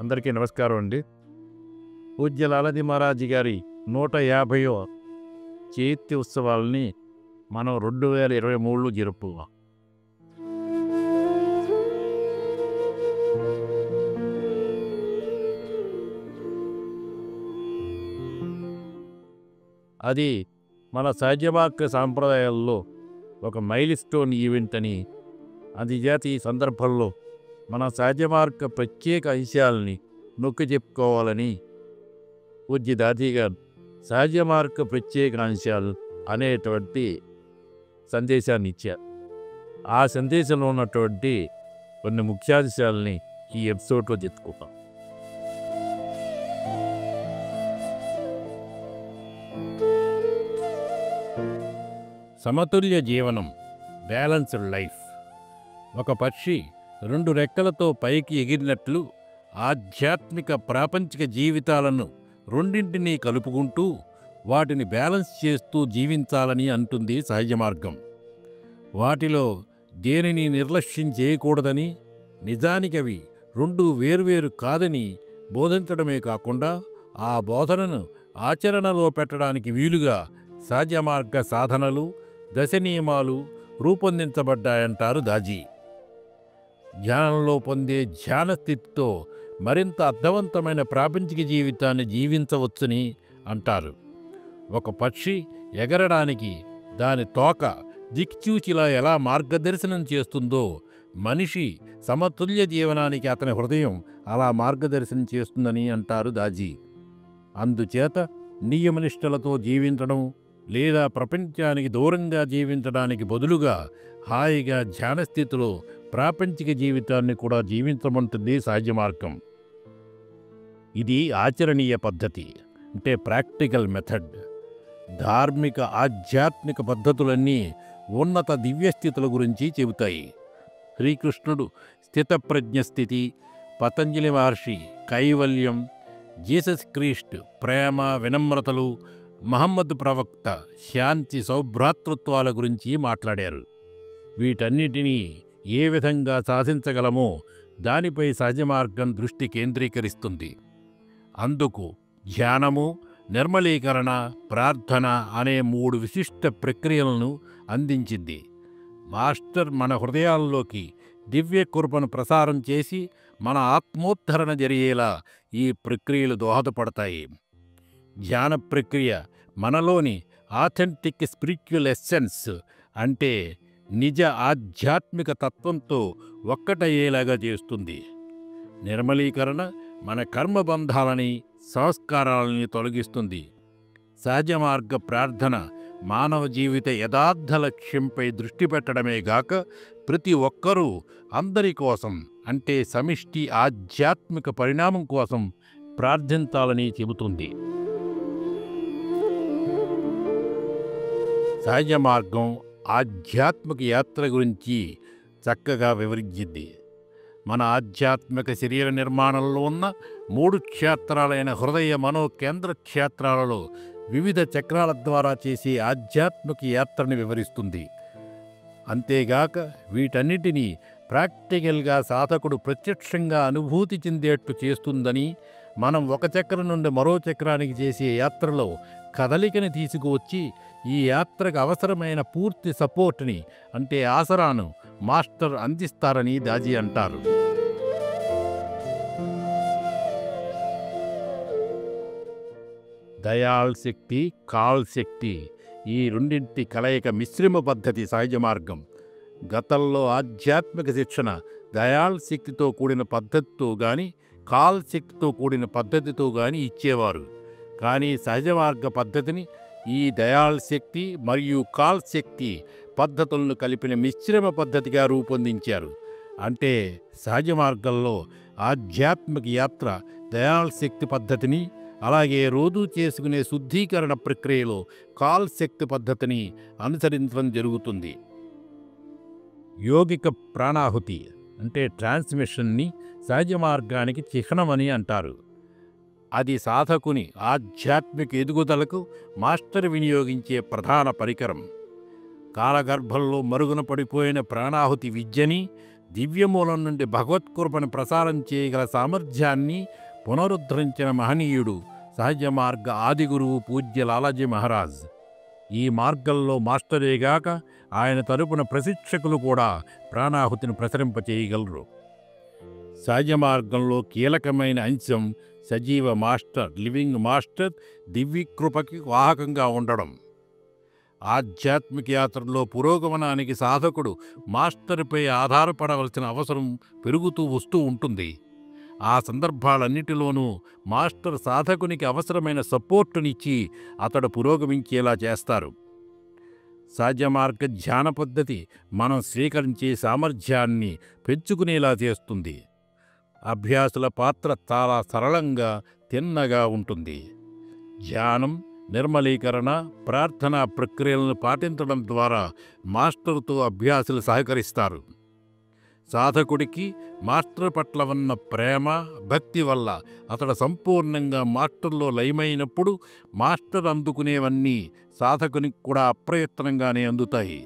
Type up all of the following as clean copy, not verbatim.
అందరికీ నమస్కారం అండి. పూజ్య లాలజీ మహారాజ్ గారి 150వ జయంతి ఉత్సవాలని మనం 2023లో జరుపుకున్నాం. అది మన సహజమార్గ సాంప్రదాయాల్లో ఒక మైల్ స్టోన్ ఈవెంట్ అని, అందుచేత ఈ సందర్భంలో మన సహజమార్గ ప్రత్యేక అంశాలని నొక్కి చెప్పుకోవాలని పూజ్య దాది గారు సహజమార్గ ప్రత్యేక అంశాలు అనేటువంటి సందేశాన్ని ఇచ్చారు. ఆ సందేశంలో ఉన్నటువంటి కొన్ని ముఖ్యాంశాలని ఈ ఎపిసోడ్లో చెప్పుకుంటాం. సమతుల్య జీవనం, బ్యాలెన్స్డ్ లైఫ్. ఒక పక్షి 2 రెక్కలతో పైకి ఎగిరినట్లు ఆధ్యాత్మిక ప్రాపంచిక జీవితాలను రెండింటినీ కలుపుకుంటూ వాటిని బ్యాలెన్స్ చేస్తూ జీవించాలని అంటుంది సహజ మార్గం. వాటిలో దేనిని నిర్లక్ష్యం చేయకూడదని, నిజానికి అవి 2 వేర్వేరు కాదని బోధించడమే కాకుండా ఆ బోధనను ఆచరణలో పెట్టడానికి వీలుగా సహజ మార్గ సాధనలు, దశ నియమాలు రూపొందించబడ్డాయంటారు దాజీ. ధ్యానంలో పొందే ధ్యాన స్థితితో మరింత అర్థవంతమైన ప్రాపంచిక జీవితాన్ని జీవించవచ్చని అంటారు. ఒక పక్షి ఎగరడానికి దాని తోక దిక్చూచిలా ఎలా మార్గదర్శనం చేస్తుందో, మనిషి సమతుల్య జీవనానికి అతని హృదయం అలా మార్గదర్శనం చేస్తుందని అంటారు దాజీ. అందుచేత నియమనిష్టలతో జీవించడం లేదా ప్రపంచానికి దూరంగా జీవించడానికి బదులుగా హాయిగా ధ్యానస్థితిలో ప్రాపంచిక జీవితాన్ని కూడా జీవించమంటుంది సహజ మార్గం. ఇది ఆచరణీయ పద్ధతి, అంటే ప్రాక్టికల్ మెథడ్. ధార్మిక ఆధ్యాత్మిక పద్ధతులన్నీ ఉన్నత దివ్యస్థితుల గురించి చెబుతాయి. శ్రీకృష్ణుడు స్థితప్రజ్ఞ స్థితి, పతంజలి మహర్షి కైవల్యం, జీసస్ క్రీస్తు ప్రేమ వినమ్రతలు, మహమ్మద్ ప్రవక్త శాంతి సౌభ్రాతృత్వాల గురించి మాట్లాడారు. వీటన్నిటినీ ఏ విధంగా సాధించగలమో దానిపై సహజ మార్గం దృష్టి కేంద్రీకరిస్తుంది. అందుకు ధ్యానము, నిర్మలీకరణ, ప్రార్థన అనే 3 విశిష్ట ప్రక్రియలను అందించింది. మాస్టర్ మన హృదయాల్లోకి దివ్య కృపను ప్రసారం చేసి మన ఆత్మోద్ధరణ జరిగేలా ఈ ప్రక్రియలు దోహదపడతాయి. ధ్యాన ప్రక్రియ మనలోని ఆథెంటిక్ స్పిరిచువల్ ఎస్సెన్స్, అంటే నిజ ఆధ్యాత్మిక తత్వంతో ఒక్కటయ్యేలాగా చేస్తుంది. నిర్మలీకరణ మన కర్మబంధాలని, సంస్కారాలని తొలగిస్తుంది. సహజ మార్గ ప్రార్థన మానవ జీవిత యథార్థ లక్ష్యంపై దృష్టి పెట్టడమే గాక ప్రతి ఒక్కరూ అందరి కోసం, అంటే సమిష్టి ఆధ్యాత్మిక పరిణామం కోసం ప్రార్థించాలని చెబుతుంది. సహజ మార్గం ఆధ్యాత్మిక యాత్ర గురించి చక్కగా వివరించింది. మన ఆధ్యాత్మిక శరీర నిర్మాణంలో ఉన్న 3 క్షేత్రాలైన హృదయ మనో కేంద్ర క్షేత్రాలలో వివిధ చక్రాల ద్వారా చేసే ఆధ్యాత్మిక యాత్రని వివరిస్తుంది. అంతేగాక వీటన్నిటినీ ప్రాక్టికల్గా సాధకుడు ప్రత్యక్షంగా అనుభూతి చెందేట్టు చేస్తుందని, మనం ఒక చక్రం నుండి మరో చక్రానికి చేసే యాత్రలో కదలికని తీసుకువచ్చి ఈ యాత్రకు అవసరమైన పూర్తి సపోర్ట్ని, అంటే ఆసరాను మాస్టర్ అందిస్తారని దాజీ అంటారు. దయాళ్ శక్తి, కాల్ శక్తి, ఈ రెండింటి కలయిక మిశ్రమ పద్ధతి సహజ మార్గం. గతంలో ఆధ్యాత్మిక శిక్షణ దయాళ్ శక్తితో కూడిన పద్ధతితో గాని, కాల్ శక్తితో కూడిన పద్ధతితో గాని ఇచ్చేవారు. కానీ సహజ మార్గ పద్ధతిని ఈ దయాళ్ శక్తి మరియు కాల్ శక్తి పద్ధతులను కలిపిన మిశ్రమ పద్ధతిగా రూపొందించారు. అంటే సహజ మార్గంలో ఆధ్యాత్మిక యాత్ర దయాళ్ శక్తి పద్ధతిని, అలాగే రోజూ చేసుకునే శుద్ధీకరణ ప్రక్రియలో కాల్ శక్తి పద్ధతిని అనుసరించడం జరుగుతుంది. యోగిక ప్రాణాహుతి, అంటే ట్రాన్స్మిషన్ని సహజ మార్గానికి చిహ్నమని అంటారు. అది సాధకుని ఆధ్యాత్మిక ఎదుగుదలకు మాస్టర్ వినియోగించే ప్రధాన పరికరం. కాలగర్భంలో మరుగున పడిపోయిన ప్రాణాహుతి విద్యని దివ్యమూలం నుండి భగవత్కృపను ప్రసారం చేయగల సామర్థ్యాన్ని పునరుద్ధరించిన మహనీయుడు సహజ మార్గ ఆదిగురువు పూజ్య లాలాజీ మహారాజ్. ఈ మార్గంలో మాస్టరేగాక ఆయన తరపున ప్రశిక్షకులు కూడా ప్రాణాహుతిని ప్రసరింపచేయగలరు. సహజ మార్గంలో కీలకమైన అంశం సజీవ మాస్టర్, లివింగ్ మాస్టర్ దివ్యకృపకి వాహకంగా ఉండడం. ఆధ్యాత్మిక యాత్రలో పురోగమనానికి సాధకుడు మాస్టర్పై ఆధారపడవలసిన అవసరం పెరుగుతూ వస్తూ ఉంటుంది. ఆ సందర్భాలన్నిటిలోనూ మాస్టర్ సాధకునికి అవసరమైన సపోర్టునిచ్చి అతడు పురోగమించేలా చేస్తారు. సహజ మార్గ ధ్యాన పద్ధతి మనం స్వీకరించే సామర్థ్యాన్ని పెంచుకునేలా చేస్తుంది. అభ్యాసుల పాత్ర చాలా సరళంగా, తిన్నగా ఉంటుంది. ధ్యానం, నిర్మలీకరణ, ప్రార్థనా ప్రక్రియలను పాటించడం ద్వారా మాస్టర్తో అభ్యాసులు సహకరిస్తారు. సాధకుడికి మాస్టర్ పట్ల ఉన్న ప్రేమ, భక్తి వల్ల అతడు సంపూర్ణంగా మాస్టర్లో లయమైనప్పుడు మాస్టర్ అందుకునేవన్నీ సాధకునికి కూడా అప్రయత్నంగానే అందుతాయి.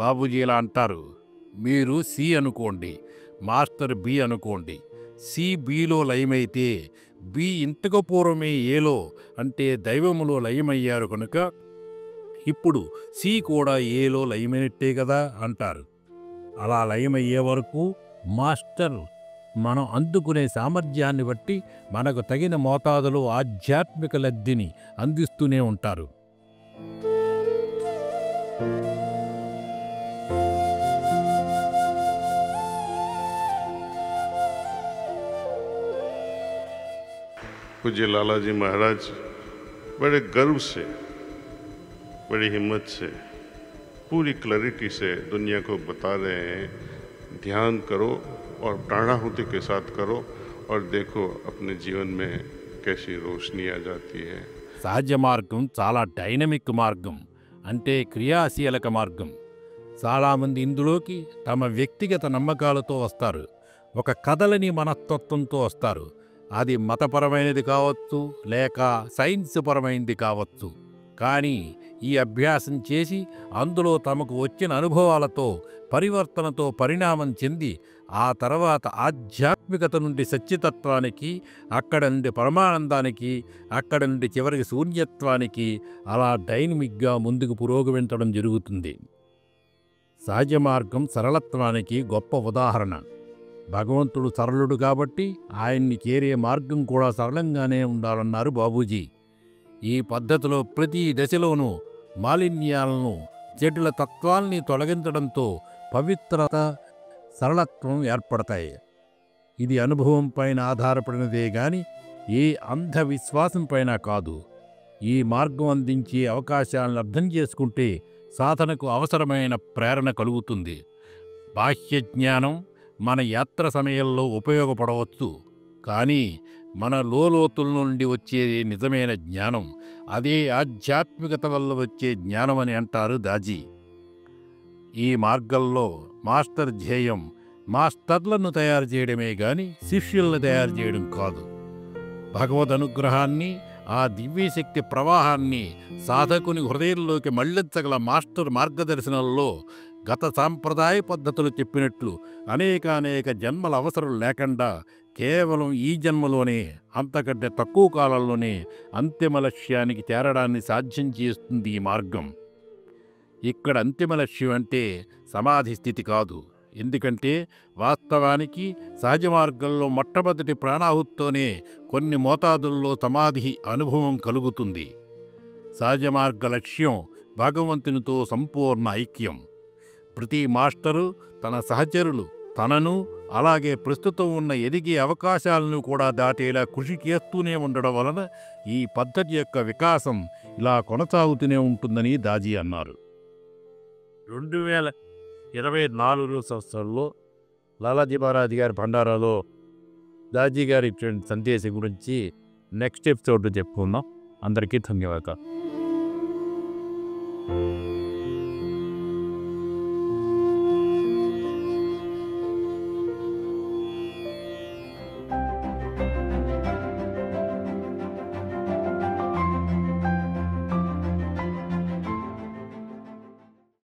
బాబూజీ ఇలా అంటారు, మీరు సి అనుకోండి, మాస్టర్ బి అనుకోండి. సి బిలో లయమైతే బి ఇంతకు పూర్వమే ఏలో అంటే దైవములో లయమయ్యారు కనుక ఇప్పుడు సి కూడా ఏలో లయమైనట్టే కదా అంటారు. అలా లయమయ్యే వరకు మాస్టర్ మనం అందుకునే సామర్థ్యాన్ని బట్టి మనకు తగిన మోతాదులో ఆధ్యాత్మిక లబ్ధిని అందిస్తూనే ఉంటారు. पूज्य लाला जी महाराज बड़े गर्व से, बड़ी हिम्मत से, पूरी क्लैरिटी से दुनिया को बता रहे हैं, ध्यान करो और प्राणाहुति के साथ करो और देखो अपने जीवन में कैसी रोशनी आ जाती है. సహజ మార్గం చాలా డైనమిక్ మార్గం, అంటే క్రియాశీలక మార్గం. చాలామంది ఇందులోకి తమ వ్యక్తిగత నమ్మకాలతో వస్తారు, ఒక కదలని మనస్తత్వంతో వస్తారు. అది మతపరమైనది కావచ్చు, లేక సైన్స్ పరమైనది కావచ్చు. కానీ ఈ అభ్యాసం చేసి అందులో తమకు వచ్చిన అనుభవాలతో, పరివర్తనతో పరిణామం చెంది ఆ తర్వాత ఆధ్యాత్మికత నుండి సత్యతత్వానికి, అక్కడ నుండి పరమానందానికి, అక్కడ నుండి చివరికి శూన్యత్వానికి అలా డైనమిక్గా ముందుకు పురోగమించడం జరుగుతుంది. సహజ మార్గం సరళత్వానికి గొప్ప ఉదాహరణ. భగవంతుడు సరళుడు కాబట్టి ఆయన్ని చేరే మార్గం కూడా సరళంగానే ఉండాలన్నారు బాబూజీ. ఈ పద్ధతిలో ప్రతి దశలోనూ మాలిన్యాలను, జటిల తత్వాల్ని తొలగించడంతో పవిత్రత, సరళత్వం ఏర్పడతాయి. ఇది అనుభవం పైన ఆధారపడినదే గాని ఏ అంధవిశ్వాసం పైన కాదు. ఈ మార్గం అందించే అవకాశాలను అర్థం చేసుకుంటే సాధనకు అవసరమైన ప్రేరణ కలుగుతుంది. బాహ్య జ్ఞానం మన యాత్ర సమయంలో ఉపయోగపడవచ్చు, కానీ మన లోతుల నుండి వచ్చే నిజమైన జ్ఞానం అదే ఆధ్యాత్మికత వల్ల వచ్చే జ్ఞానం అని అంటారు దాజీ. ఈ మార్గంలో మాస్టర్ ధ్యేయం మాస్టర్లను తయారు చేయడమే గాని శిష్యులను తయారు చేయడం కాదు. భగవద్ అనుగ్రహాన్ని, ఆ దివ్యశక్తి ప్రవాహాన్ని సాధకుని హృదయంలోకి మళ్లించగల మాస్టర్ మార్గదర్శనంలో గత సాంప్రదాయ పద్ధతులు చెప్పినట్లు అనేక జన్మల అవసరం లేకుండా కేవలం ఈ జన్మలోనే, అంతకంటే తక్కువ కాలంలోనే అంతిమ లక్ష్యానికి చేరడాన్ని సాధ్యం చేస్తుంది ఈ మార్గం. ఇక్కడ అంతిమ లక్ష్యం అంటే సమాధి స్థితి కాదు. ఎందుకంటే వాస్తవానికి సహజ మార్గంలో మొట్టమొదటి ప్రాణాహుతితోనే కొన్ని మోతాదుల్లో సమాధి అనుభవం కలుగుతుంది. సహజ మార్గ లక్ష్యం భగవంతునితో సంపూర్ణ ఐక్యం. ప్రతి మాస్టరు తన సహచరులు తనను, అలాగే ప్రస్తుతం ఉన్న ఎదిగే అవకాశాలను కూడా దాటేలా కృషి చేస్తూనే ఉండడం వలన ఈ పద్ధతి యొక్క వికాసం ఇలా కొనసాగుతూనే ఉంటుందని దాజీ అన్నారు. 2024 సంవత్సరంలో లాలాజీ మహారాజ్ గారి భండారాలో దాజీ గారి సందేశం గురించి నెక్స్ట్ ఎపిసోడ్ చెప్పుకుందాం. అందరికీ ధన్యవాదాలు.